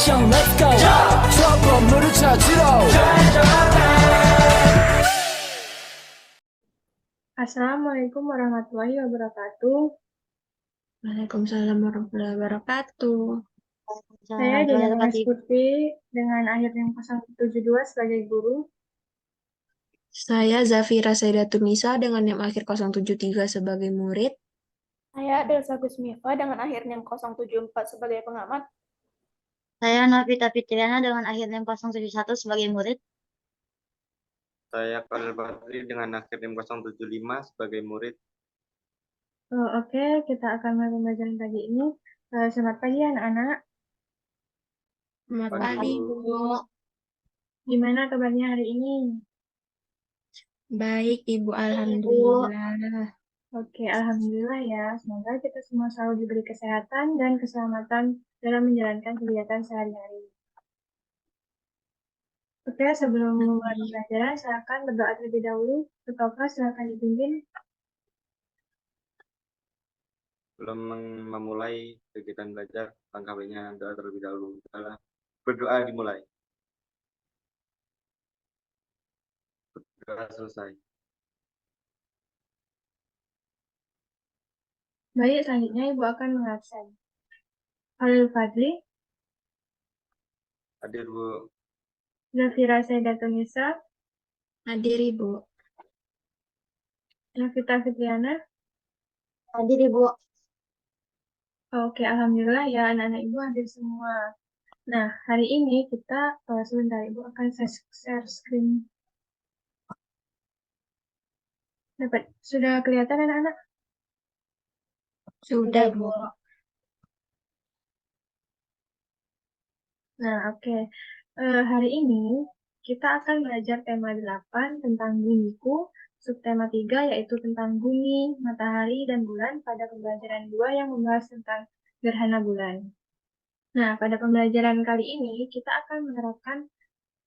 action let's go 저 건물을 찾으러 Assalamualaikum warahmatullahi wabarakatuh. Waalaikumsalam warahmatullahi wabarakatuh. Saya Jaya Putri dengan akhir NIM 072 sebagai guru. Saya Zafira Saidatunisa dengan NIM akhir 073 sebagai murid. Saya Delsa Gusmiva dengan akhir NIM 074 sebagai pengamat. Saya Novita Fitriana dengan akhir NIM 071 sebagai murid. Saya Khalil Badri dengan akhir NIM 075 sebagai murid. Oke, kita akan mulai pembelajaran pagi ini. Selamat pagi anak-anak. Selamat Pagi, pagi, Bu. Bu. Gimana kabarnya hari ini? Baik, Ibu. Alhamdulillah. Oke, alhamdulillah ya. Semoga kita semua selalu diberi kesehatan dan keselamatan dalam menjalankan kegiatan sehari-hari. Oke, sebelum memulai pembelajaran, silakan berdoa terlebih dahulu. Ketua silakan dipimpin. Belum memulai kegiatan belajar, langkah baiknya doa terlebih dahulu. Adalah berdoa dimulai. Berdoa selesai. Baik, selanjutnya Ibu akan mengabsen. Khalil Fadli, Hadir, Bu. Zafira Saidatunisa, Hadir, Ibu. Novita Fitriana. Hadir, Ibu. Oke, alhamdulillah ya anak-anak Ibu hadir semua. Nah, hari ini kita sebentar Ibu akan share screen. Sudah kelihatan anak-anak? Sudah, Bu. Nah, oke. Hari ini kita akan belajar tema 8 tentang bumiku, subtema 3 yaitu tentang bumi, matahari, dan bulan pada pembelajaran 2 yang membahas tentang gerhana bulan. Nah, pada pembelajaran kali ini kita akan menerapkan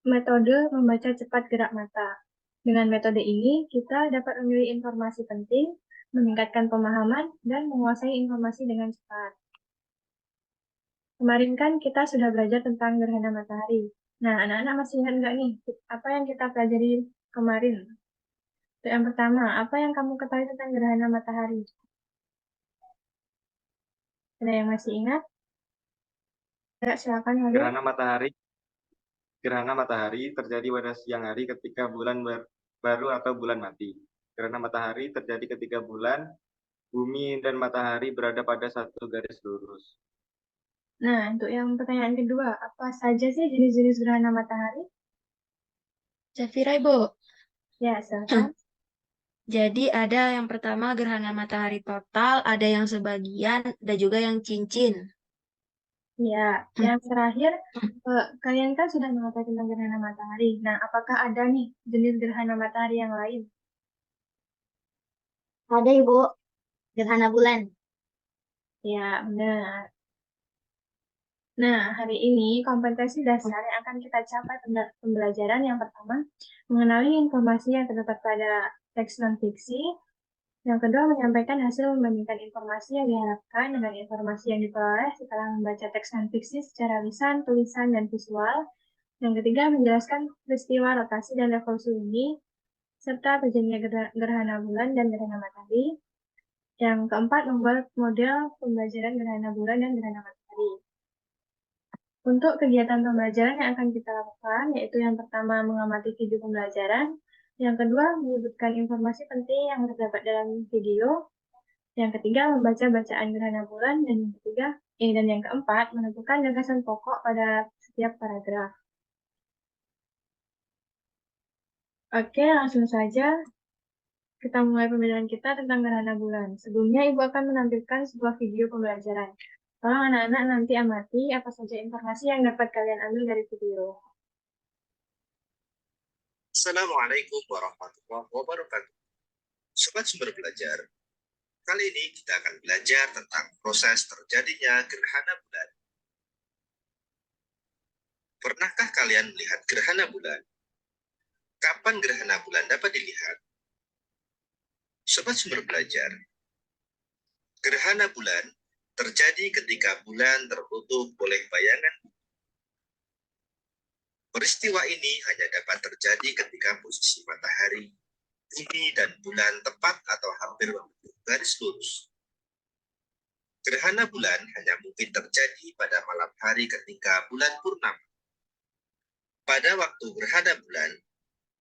metode membaca cepat gerak mata. Dengan metode ini, kita dapat memilih informasi penting, meningkatkan pemahaman, dan menguasai informasi dengan cepat. Kemarin kan kita sudah belajar tentang gerhana matahari. Nah, anak-anak masih ingat nggak nih, apa yang kita pelajari kemarin? Yang pertama, apa yang kamu ketahui tentang gerhana matahari? Ada yang masih ingat? Ya, silakan, Halil. Gerhana matahari terjadi pada siang hari ketika bulan baru atau bulan mati. Gerhana matahari terjadi ketika bulan, bumi, dan matahari berada pada satu garis lurus. Nah, untuk yang pertanyaan kedua, apa saja sih jenis-jenis gerhana matahari? Zafira, Ibu. Ya, silakan. Jadi ada yang pertama gerhana matahari total, ada yang sebagian, ada juga yang cincin. Ya, yang terakhir, kalian kan sudah mengetahui tentang gerhana matahari. Nah, apakah ada nih jenis gerhana matahari yang lain? Ada, Ibu. Gerhana bulan. Ya, benar. Nah, hari ini kompetensi dasar yang akan kita capai pada pembelajaran yang pertama, mengenali informasi yang terdapat pada teks non-fiksi. Yang kedua, menyampaikan hasil membandingkan informasi yang diharapkan dengan informasi yang diperoleh setelah membaca teks non-fiksi secara lisan, tulisan, dan visual. Yang ketiga, menjelaskan peristiwa rotasi dan revolusi bumi, serta terjadinya gerhana bulan dan gerhana matahari. Yang keempat, membuat model pembelajaran gerhana bulan dan gerhana matahari. Untuk kegiatan pembelajaran yang akan kita lakukan, yaitu yang pertama mengamati video pembelajaran, yang kedua menyebutkan informasi penting yang terdapat dalam video, yang ketiga membaca bacaan gerhana bulan, dan yang keempat menentukan gagasan pokok pada setiap paragraf. Oke, langsung saja kita mulai pembelajaran kita tentang gerhana bulan. Sebelumnya Ibu akan menampilkan sebuah video pembelajaran. Tolong anak-anak nanti amati apa saja informasi yang dapat kalian ambil dari video. Assalamualaikum warahmatullahi wabarakatuh. Sobat Sumber Belajar, kali ini kita akan belajar tentang proses terjadinya gerhana bulan. Pernahkah kalian melihat gerhana bulan? Kapan gerhana bulan dapat dilihat? Sobat Sumber Belajar, gerhana bulan terjadi ketika bulan tertutup oleh bayangan bumi. Peristiwa ini hanya dapat terjadi ketika posisi matahari, bumi, dan bulan tepat atau hampir membentuk garis lurus. Gerhana bulan hanya mungkin terjadi pada malam hari ketika bulan purnama. Pada waktu gerhana bulan,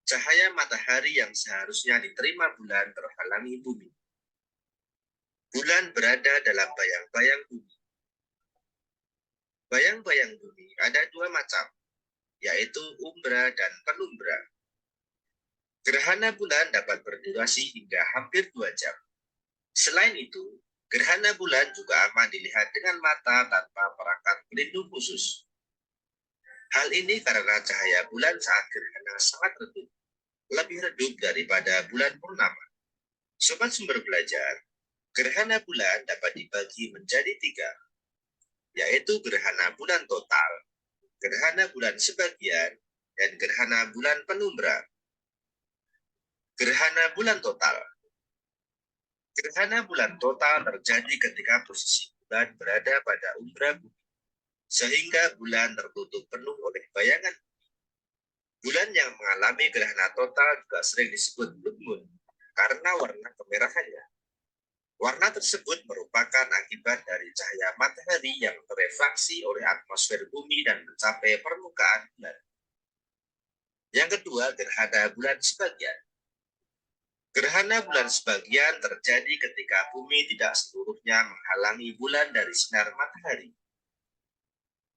cahaya matahari yang seharusnya diterima bulan terhalangi bumi. Bulan berada dalam bayang-bayang bumi. Bayang-bayang bumi ada dua macam, yaitu umbra dan penumbra. Gerhana bulan dapat berdurasi hingga hampir 2 jam. Selain itu, gerhana bulan juga aman dilihat dengan mata tanpa perangkat pelindung khusus. Hal ini karena cahaya bulan saat gerhana sangat redup, lebih redup daripada bulan purnama. Sobat sumber belajar, gerhana bulan dapat dibagi menjadi 3, yaitu gerhana bulan total, gerhana bulan sebagian, dan gerhana bulan penumbra. Gerhana bulan total. Gerhana bulan total terjadi ketika posisi bulan berada pada umbra bumi, sehingga bulan tertutup penuh oleh bayangan. Bulan yang mengalami gerhana total juga sering disebut blood moon karena warna kemerahannya. Warna tersebut merupakan akibat dari cahaya matahari yang terefraksi oleh atmosfer bumi dan mencapai permukaan bulan. Yang kedua, gerhana bulan sebagian. Gerhana bulan sebagian terjadi ketika bumi tidak seluruhnya menghalangi bulan dari sinar matahari.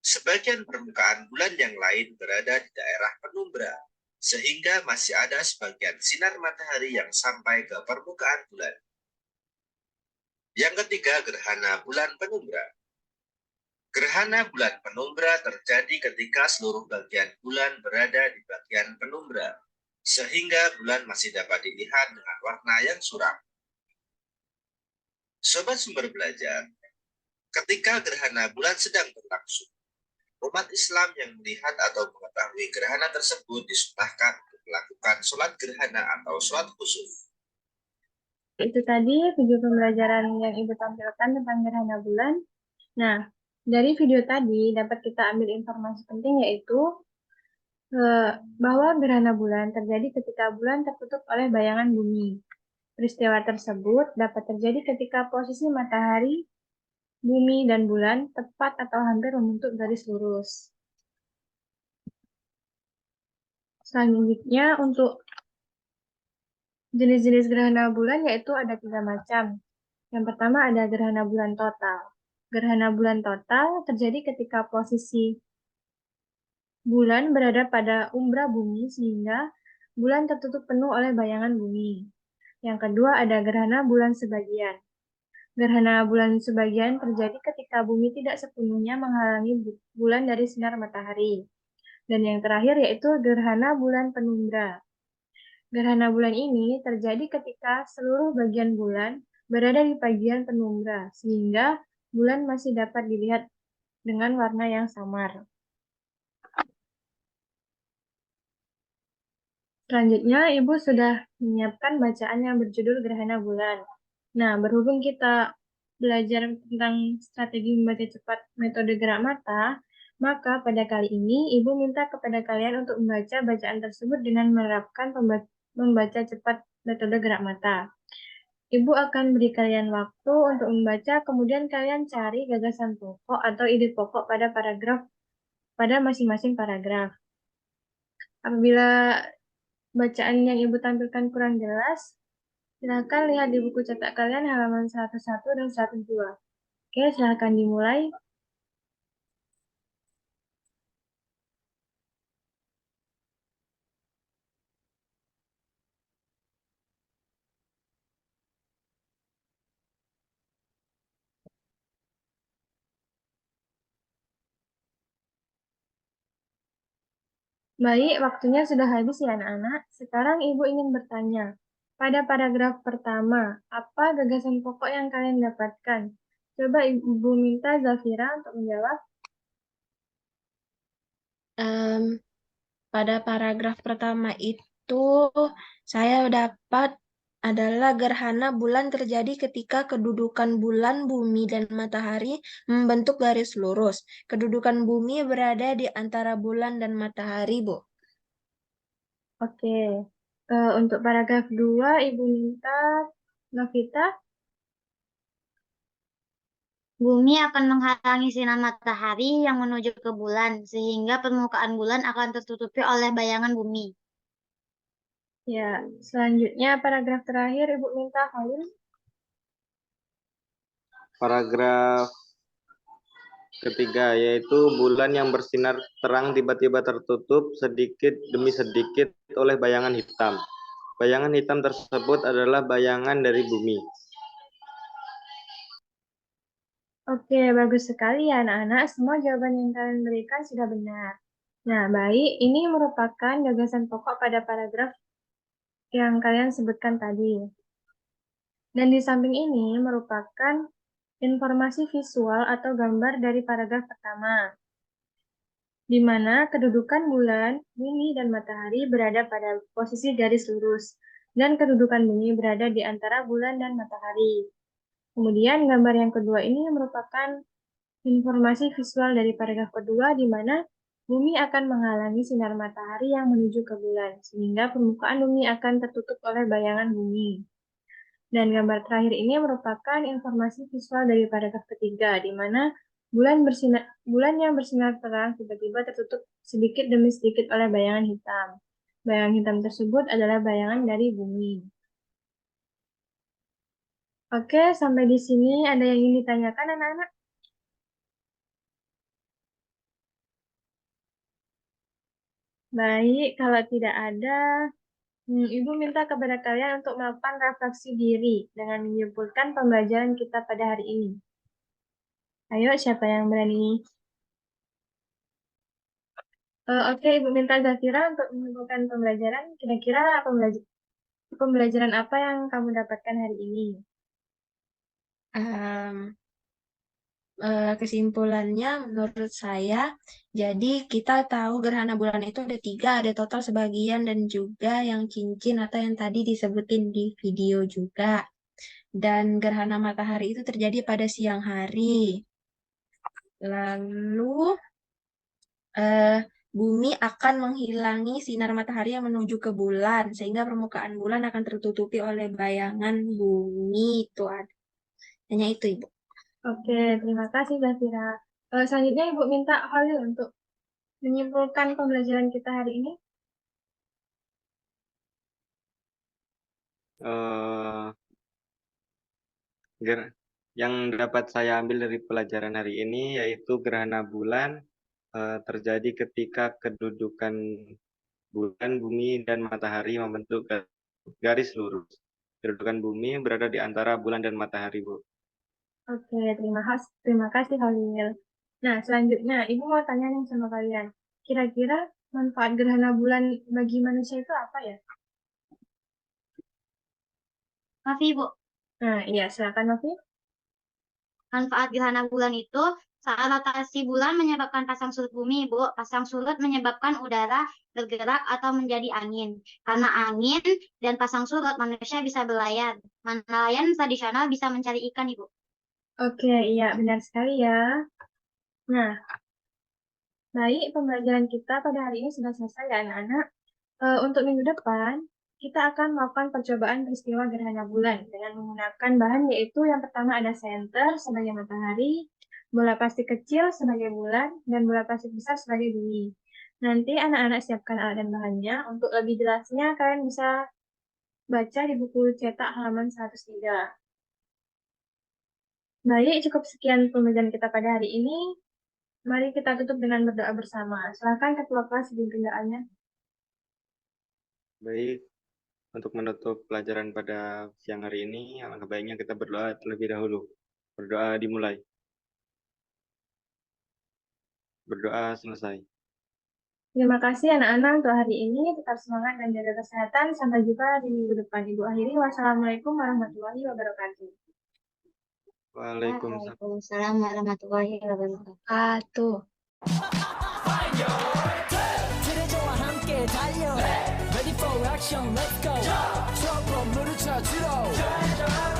Sebagian permukaan bulan yang lain berada di daerah penumbra, sehingga masih ada sebagian sinar matahari yang sampai ke permukaan bulan. Yang ketiga, gerhana bulan penumbra. Gerhana bulan penumbra terjadi ketika seluruh bagian bulan berada di bagian penumbra, sehingga bulan masih dapat dilihat dengan warna yang suram. Sobat sumber belajar, ketika gerhana bulan sedang berlangsung, umat Islam yang melihat atau mengetahui gerhana tersebut disunahkan untuk melakukan sholat gerhana atau sholat khusuf. Itu tadi video pembelajaran yang Ibu tampilkan tentang gerhana bulan. Nah, dari video tadi dapat kita ambil informasi penting yaitu bahwa gerhana bulan terjadi ketika bulan tertutup oleh bayangan bumi. Peristiwa tersebut dapat terjadi ketika posisi matahari, bumi, dan bulan tepat atau hampir membentuk garis lurus. Selanjutnya, untuk jenis-jenis gerhana bulan yaitu ada 3 macam. Yang pertama ada gerhana bulan total. Gerhana bulan total terjadi ketika posisi bulan berada pada umbra bumi sehingga bulan tertutup penuh oleh bayangan bumi. Yang kedua ada gerhana bulan sebagian. Gerhana bulan sebagian terjadi ketika bumi tidak sepenuhnya menghalangi bulan dari sinar matahari. Dan yang terakhir yaitu gerhana bulan penumbra. Gerhana bulan ini terjadi ketika seluruh bagian bulan berada di bagian penumbra, sehingga bulan masih dapat dilihat dengan warna yang samar. Selanjutnya, Ibu sudah menyiapkan bacaan yang berjudul Gerhana Bulan. Nah, berhubung kita belajar tentang strategi membaca cepat metode gerak mata, maka pada kali ini Ibu minta kepada kalian untuk membaca bacaan tersebut dengan menerapkan membaca cepat metode gerak mata. Ibu akan beri kalian waktu untuk membaca, kemudian kalian cari gagasan pokok atau ide pokok pada masing-masing paragraf. Apabila bacaan yang Ibu tampilkan kurang jelas, silakan lihat di buku cetak kalian halaman 101 dan 102. Oke, silakan dimulai. Baik, waktunya sudah habis ya anak-anak. Sekarang Ibu ingin bertanya, pada paragraf pertama, apa gagasan pokok yang kalian dapatkan? Coba Ibu minta Zafira untuk menjawab. Pada paragraf pertama itu saya dapat adalah gerhana bulan terjadi ketika kedudukan bulan, bumi, dan matahari membentuk garis lurus. Kedudukan bumi berada di antara bulan dan matahari, Bu. Oke. Untuk paragraf 2, Ibu minta Novita. Bumi akan menghalangi sinar matahari yang menuju ke bulan, sehingga permukaan bulan akan tertutupi oleh bayangan bumi. Ya, selanjutnya paragraf terakhir Ibu minta Khalil. Paragraf ketiga, yaitu bulan yang bersinar terang tiba-tiba tertutup sedikit demi sedikit oleh bayangan hitam. Bayangan hitam tersebut adalah bayangan dari bumi. Oke, bagus sekali ya anak-anak. Semua jawaban yang kalian berikan sudah benar. Nah, baik. Ini merupakan gagasan pokok pada paragraf yang kalian sebutkan tadi. Dan di samping ini merupakan informasi visual atau gambar dari paragraf pertama, di mana kedudukan bulan, bumi, dan matahari berada pada posisi garis lurus, dan kedudukan bumi berada di antara bulan dan matahari. Kemudian gambar yang kedua ini merupakan informasi visual dari paragraf kedua, di mana bumi akan menghalangi sinar matahari yang menuju ke bulan, sehingga permukaan bumi akan tertutup oleh bayangan bumi. Dan gambar terakhir ini merupakan informasi visual dari paragraf ketiga, di mana bulan yang bersinar terang tiba-tiba tertutup sedikit demi sedikit oleh bayangan hitam. Bayangan hitam tersebut adalah bayangan dari bumi. Oke, sampai di sini ada yang ingin ditanyakan anak-anak? Baik, kalau tidak ada, Ibu minta kepada kalian untuk melakukan refleksi diri dengan menyimpulkan pembelajaran kita pada hari ini. Ayo, siapa yang berani? Oke, Ibu minta Zafira untuk menyimpulkan pembelajaran. Kira-kira pembelajaran apa yang kamu dapatkan hari ini? Kesimpulannya menurut saya, jadi kita tahu gerhana bulan itu ada 3, ada total, sebagian, dan juga yang cincin atau yang tadi disebutin di video juga. Dan gerhana matahari itu terjadi pada siang hari. Lalu bumi akan menghilangi sinar matahari yang menuju ke bulan, sehingga permukaan bulan akan tertutupi oleh bayangan bumi. Itu ada. Hanya itu, Ibu. Oke, terima kasih Zafira. Selanjutnya Ibu minta Khalil untuk menyimpulkan pembelajaran kita hari ini. Yang dapat saya ambil dari pelajaran hari ini yaitu gerhana bulan terjadi ketika kedudukan bulan, bumi, dan matahari membentuk garis lurus. Kedudukan bumi berada di antara bulan dan matahari, Bu. Oke, terima kasih Khalil. Nah, selanjutnya Ibu mau tanya nih sama kalian. Kira-kira manfaat gerhana bulan bagi manusia itu apa ya? Novi, Bu. Nah, iya, silakan Novi. Manfaat gerhana bulan itu saat rotasi bulan menyebabkan pasang surut bumi, Bu. Pasang surut menyebabkan udara bergerak atau menjadi angin. Karena angin dan pasang surut, manusia bisa berlayar. Nelayan tradisional bisa mencari ikan, Ibu. Oke, iya, benar sekali ya. Nah, baik, pembelajaran kita pada hari ini sudah selesai ya anak-anak. Untuk minggu depan, kita akan melakukan percobaan peristiwa gerhana bulan dengan menggunakan bahan yaitu yang pertama ada senter sebagai matahari, bola plastik kecil sebagai bulan, dan bola plastik besar sebagai bumi. Nanti anak-anak siapkan alat dan bahannya. Untuk lebih jelasnya, kalian bisa baca di buku cetak halaman 103. Baik, cukup sekian pembelajaran kita pada hari ini. Mari kita tutup dengan berdoa bersama. Silakan Ketua kelas dipimpin doanya. Baik, untuk menutup pelajaran pada siang hari ini, alangkah baiknya kita berdoa terlebih dahulu. Berdoa dimulai. Berdoa selesai. Terima kasih anak-anak untuk hari ini. Tetap semangat dan jaga kesehatan. Sampai jumpa di minggu depan. Ibu akhiri. Wassalamualaikum warahmatullahi wabarakatuh. Waalaikumsalam. Waalaikumsalam warahmatullahi wabarakatuh. 그대저와 함께 달려 Ready for action let's go 저 건물을 찾으러